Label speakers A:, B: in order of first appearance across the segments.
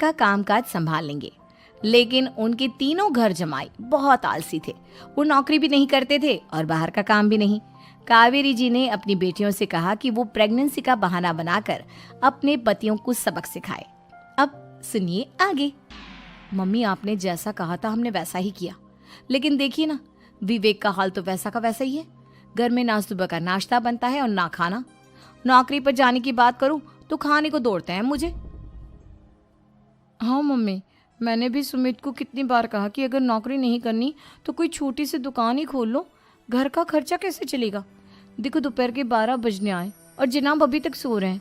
A: का कामकाज संभाल लेंगे। लेकिन उनके तीनों घर जमाई बहुत आलसी थे। वो नौकरी भी नहीं करते थे और बाहर का काम भी नहीं। कावेरी जी ने अपनी बेटियों से कहा कि वो प्रेगनेंसी का बहाना बनाकर अपने पतियों को सबक सिखाए। अब सुनिए आगे। मम्मी, आपने जैसा कहा था हमने वैसा ही किया, लेकिन देखिए ना, विवेक का हाल तो वैसा का वैसा ही है। घर में ना सुबह का नाश्ता बनता है और ना खाना। नौकरी पर जाने की बात करूं तो खाने को दौड़ते हैं मुझे। हाँ मम्मी, मैंने भी सुमित को कितनी बार कहा कि अगर नौकरी नहीं करनी तो कोई छोटी सी दुकान ही खोल लो। घर का खर्चा कैसे चलेगा? देखो दोपहर के 12 बजने आए और जनाब अभी तक सो रहे हैं।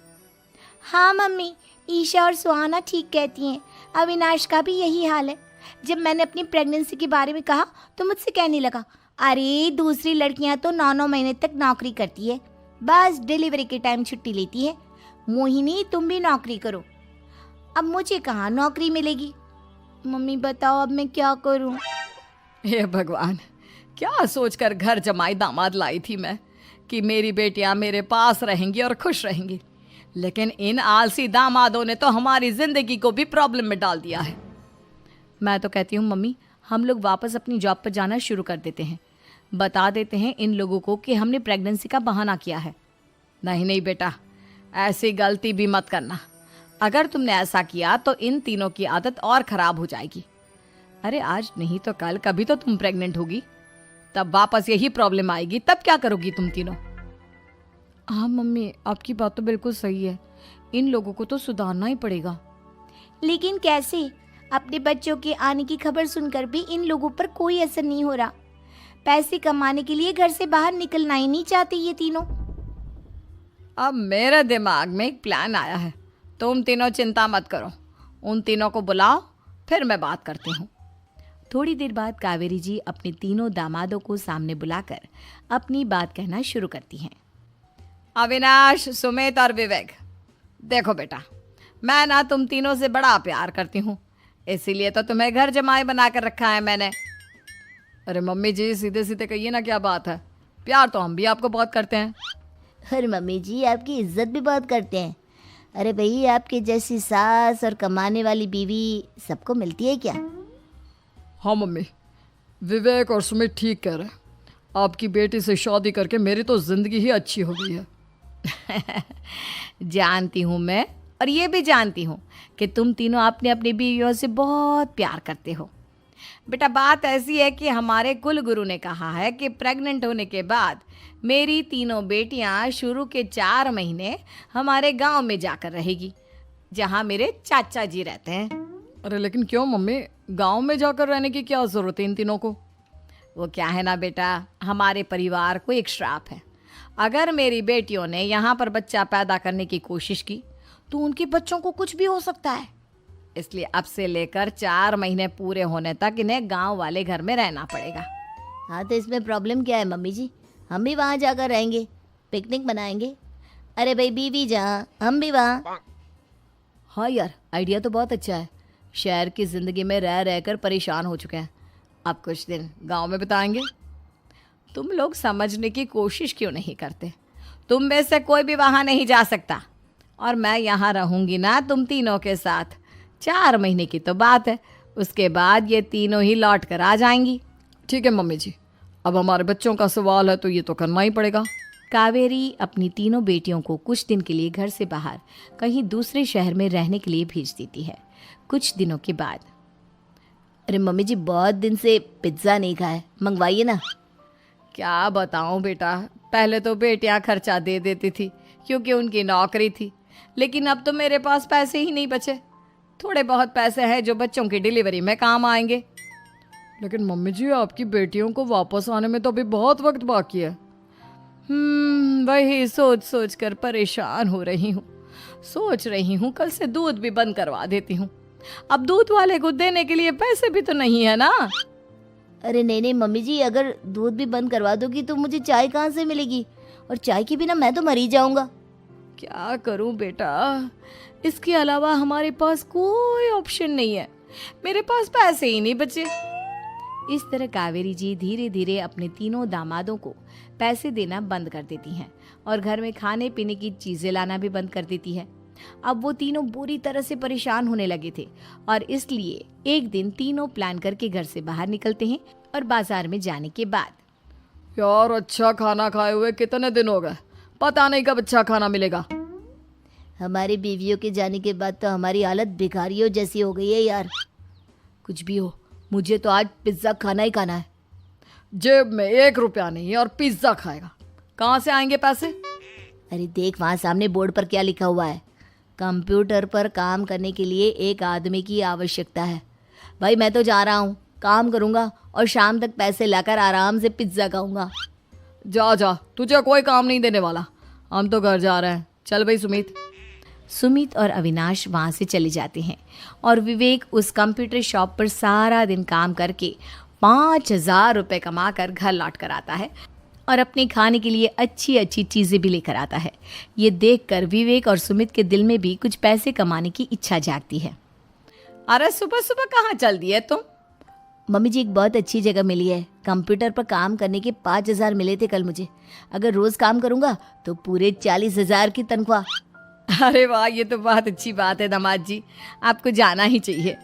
B: हाँ मम्मी, ईशा और सुहाना ठीक कहती हैं। अविनाश का भी यही हाल है। जब मैंने अपनी प्रेगनेंसी के बारे में कहा तो मुझसे कहने लगा, अरे दूसरी लड़कियां तो 9-9 महीने तक नौकरी करती है, बस डिलीवरी के टाइम छुट्टी लेती है। मोहिनी, तुम भी नौकरी करो। अब मुझे कहाँ नौकरी मिलेगी? मम्मी बताओ अब मैं क्या करूं?
A: हे भगवान, क्या सोचकर घर जमाई दामाद लाई थी मैं कि मेरी बेटियां मेरे पास रहेंगी और खुश रहेंगी। लेकिन इन आलसी दामादों ने तो हमारी जिंदगी को भी प्रॉब्लम में डाल दिया है। मैं तो कहती हूँ मम्मी, हम लोग वापस अपनी जॉब पर जाना शुरू कर देते हैं। बता देते हैं इन लोगों को कि हमने प्रेगनेंसी का बहाना किया है। नहीं नहीं बेटा, ऐसी गलती भी मत करना। अगर तुमने ऐसा किया तो इन तीनों की आदत और खराब हो जाएगी। अरे आज नहीं तो कल कभी तो तुम प्रेग्नेंट होगी, तब वापस यही प्रॉब्लम आएगी। तब क्या करोगी तुम तीनों? हाँ मम्मी, आपकी बात तो बिल्कुल सही है। इन लोगों को तो सुधारना ही पड़ेगा।
B: लेकिन कैसे? अपने बच्चों के आने की खबर सुनकर भी इन लोगों पर कोई असर नहीं हो रहा। पैसे कमाने के लिए घर से बाहर निकलना ही नहीं चाहते ये तीनों।
A: अब मेरे दिमाग में एक प्लान आया है। तुम तीनों चिंता मत करो, उन तीनों को बुलाओ, फिर मैं बात करती हूँ। थोड़ी देर बाद कावेरी जी अपने तीनों दामादों को सामने बुलाकर अपनी बात कहना शुरू करती हैं। अविनाश, सुमित और विवेक, देखो बेटा, मैं ना तुम तीनों से बड़ा प्यार करती हूँ, इसीलिए तो तुम्हें घर जमाई बना कर रखा है मैंने। अरे मम्मी जी, सीधे सीधे कहिए ना, क्या बात है? प्यार तो हम भी आपको बहुत करते हैं।
B: अरे मम्मी जी, आपकी इज्जत भी बहुत करते हैं। अरे भाई, आपके जैसी सास और कमाने वाली बीवी सबको मिलती है क्या?
A: हाँ मम्मी, विवेक और सुमित ठीक कह रहे हैं। आपकी बेटी से शादी करके मेरी तो ज़िंदगी ही अच्छी हो गई है। जानती हूँ मैं, और ये भी जानती हूँ कि तुम तीनों अपने अपनी बीवियों से बहुत प्यार करते हो। बेटा, बात ऐसी है कि हमारे कुल गुरु ने कहा है कि प्रेग्नेंट होने के बाद मेरी तीनों बेटियां शुरू के 4 महीने हमारे गांव में जाकर रहेगी, जहां मेरे चाचा जी रहते हैं। अरे लेकिन क्यों मम्मी, गांव में जाकर रहने की क्या ज़रूरत है इन तीनों को? वो क्या है ना बेटा, हमारे परिवार को एक श्राप है। अगर मेरी बेटियों ने यहाँ पर बच्चा पैदा करने की कोशिश की तो उनके बच्चों को कुछ भी हो सकता है। इसलिए अब से लेकर 4 महीने पूरे होने तक इन्हें गांव वाले घर में रहना पड़ेगा।
B: हाँ तो इसमें प्रॉब्लम क्या है मम्मी जी? हम भी वहाँ जाकर रहेंगे, पिकनिक मनाएंगे। अरे भाई, बीवी जहाँ हम भी वहाँ।
A: हाँ यार, आइडिया तो बहुत अच्छा है। शहर की ज़िंदगी में रह रहकर परेशान हो चुके हैं, अब कुछ दिन गांव में बिताएंगे। तुम लोग समझने की कोशिश क्यों नहीं करते? तुम में से कोई भी वहाँ नहीं जा सकता, और मैं यहाँ रहूँगी ना तुम तीनों के साथ। 4 महीने की तो बात है, उसके बाद ये तीनों ही लौट कर आ जाएंगी। ठीक है मम्मी जी, अब हमारे बच्चों का सवाल है तो ये तो करना ही पड़ेगा। कावेरी अपनी तीनों बेटियों को कुछ दिन के लिए घर से बाहर कहीं दूसरे शहर में रहने के लिए भेज देती है। कुछ दिनों के बाद,
B: अरे मम्मी जी, बहुत दिन से पिज्ज़ा नहीं खाया, मंगवाइए ना।
A: क्या बताऊं बेटा, पहले तो बेटियां खर्चा दे देती थी क्योंकि उनकी नौकरी थी, लेकिन अब तो मेरे पास पैसे ही नहीं बचे। थोड़े बहुत पैसे हैं जो बच्चों की डिलीवरी में काम आएंगे। लेकिन मम्मी जी, आपकी बेटियों को वापस आने में तो अभी बहुत वक्त बाकी है। वही सोच सोच कर परेशान हो रही हूँ। सोच रही हूँ कल से दूध भी बंद करवा देती हूँ। अब दूध वाले को देने के लिए पैसे भी तो नहीं है ना।
B: अरे नहीं नहीं मम्मी जी, अगर दूध भी बंद करवा दोगी तो मुझे चाय कहाँ से मिलेगी? और चाय के बिना मैं तो मर ही जाऊंगा।
A: क्या करूं बेटा, इसके अलावा हमारे पास कोई ऑप्शन नहीं है। मेरे पास पैसे ही नहीं बचे। इस तरह कावेरी जी धीरे धीरे अपने तीनों दामादों को पैसे देना बंद कर देती हैं और घर में खाने पीने की चीज़ें लाना भी बंद कर देती है।
B: अब वो तीनों बुरी तरह से परेशान होने लगे थे और इसलिए एक दिन तीनों प्लान करके घर से बाहर निकलते हैं और बाजार में जाने के बाद
A: यार अच्छा खाना खाए हुए कितने दिन हो गए, पता नहीं कब अच्छा खाना मिलेगा।
B: हमारी बीवियों के जाने के बाद तो हमारी हालत भिखारियों जैसी हो गई है यार।
A: कुछ भी हो, मुझे तो आज पिज्ज़ा खाना ही खाना है। जेब में 1 रुपया नहीं है और पिज्ज़ा खाएगा, कहाँ से आएंगे पैसे?
B: अरे देख वहाँ सामने बोर्ड पर क्या लिखा हुआ है, कंप्यूटर पर काम करने के लिए एक आदमी की आवश्यकता है। भाई मैं तो जा रहा हूँ, काम करूँगा और शाम तक पैसे लाकर आराम से पिज्ज़ा खाऊंगा।
A: जा जा, तुझे कोई काम नहीं देने वाला, हम तो घर जा रहे हैं। चल भाई सुमित।
B: सुमित और अविनाश वहाँ से चले जाते हैं और विवेक उस कंप्यूटर शॉप पर सारा दिन काम करके 5,000 रुपये कमा कर घर लौट कर आता है और अपने खाने के लिए अच्छी अच्छी चीज़ें भी लेकर आता है। ये देखकर विवेक और सुमित के दिल में भी कुछ पैसे कमाने की इच्छा जागती है।
A: अरे सुबह सुबह कहाँ चल दिए तुम?
B: मम्मी जी एक बहुत अच्छी जगह मिली है, कंप्यूटर पर काम करने के 5,000 मिले थे कल मुझे। अगर रोज़ काम करूँगा तो पूरे 40,000 की तनख्वाह।
A: अरे वाह, ये तो बहुत अच्छी बात है दामाद जी, आपको जाना ही चाहिए।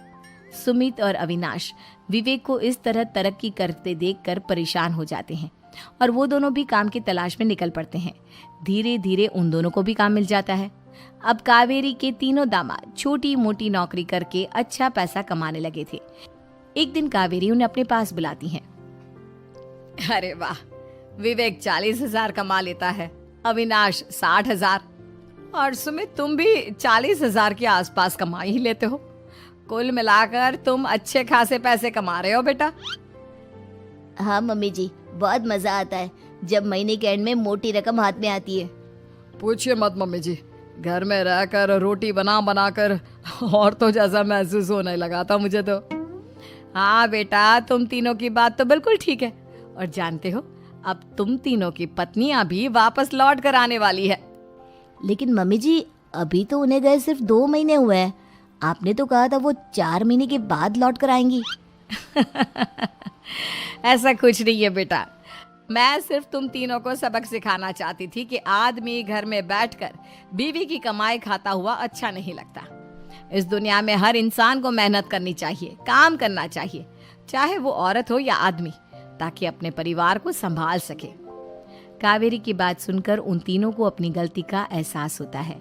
B: सुमित और अविनाश विवेक को इस तरह तरक्की करते देखकर परेशान हो जाते हैं और वो दोनों भी काम की तलाश में निकल पड़ते हैं। धीरे धीरे उन दोनों को भी काम मिल जाता है। अब कावेरी के तीनों दामाद छोटी मोटी नौकरी करके अच्छा पैसा कमाने लगे थे। एक दिन कावेरी उन्हें अपने पास बुलाती है।
A: अरे वाह, विवेक 40,000 कमा लेता है, अविनाश 60,000 और सुमित तुम भी 40,000 के आसपास कमा ही लेते हो। कुल मिलाकर तुम अच्छे खासे पैसे कमा रहे हो बेटा।
B: हाँ मम्मी जी, बहुत मजा आता है जब महीने के एंड में मोटी रकम हाथ में आती है।
A: पूछिए मत मम्मी जी, घर में रहकर रोटी बना बना कर और तो जैसा महसूस होने लगा था मुझे तो। हाँ बेटा, तुम तीनों की बात तो बिल्कुल ठीक है। और जानते हो, अब तुम तीनों की पत्नियां भी वापस लौट कर आने वाली है।
B: लेकिन मम्मी जी अभी तो उन्हें गए सिर्फ 2 महीने हुए हैं, आपने तो कहा था वो 4 महीने के बाद लौट कर आएंगी।
A: ऐसा कुछ नहीं है बेटा, मैं सिर्फ तुम तीनों को सबक सिखाना चाहती थी कि आदमी घर में बैठकर बीवी की कमाई खाता हुआ अच्छा नहीं लगता। इस दुनिया में हर इंसान को मेहनत करनी चाहिए, काम करना चाहिए, चाहे वो औरत हो या आदमी, ताकि अपने परिवार को संभाल सके। कावेरी की बात सुनकर उन तीनों को अपनी गलती का एहसास होता है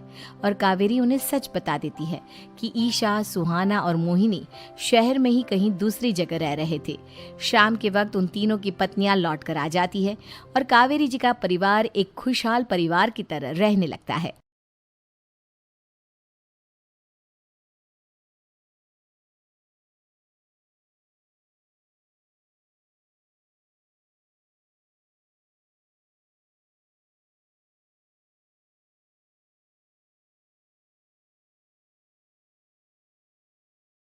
A: और कावेरी उन्हें सच बता देती है कि ईशा, सुहाना और मोहिनी शहर में ही कहीं दूसरी जगह रह रहे थे। शाम के वक्त उन तीनों की पत्नियां लौट कर आ जाती है और कावेरी जी का परिवार एक खुशहाल परिवार की तरह रहने लगता है।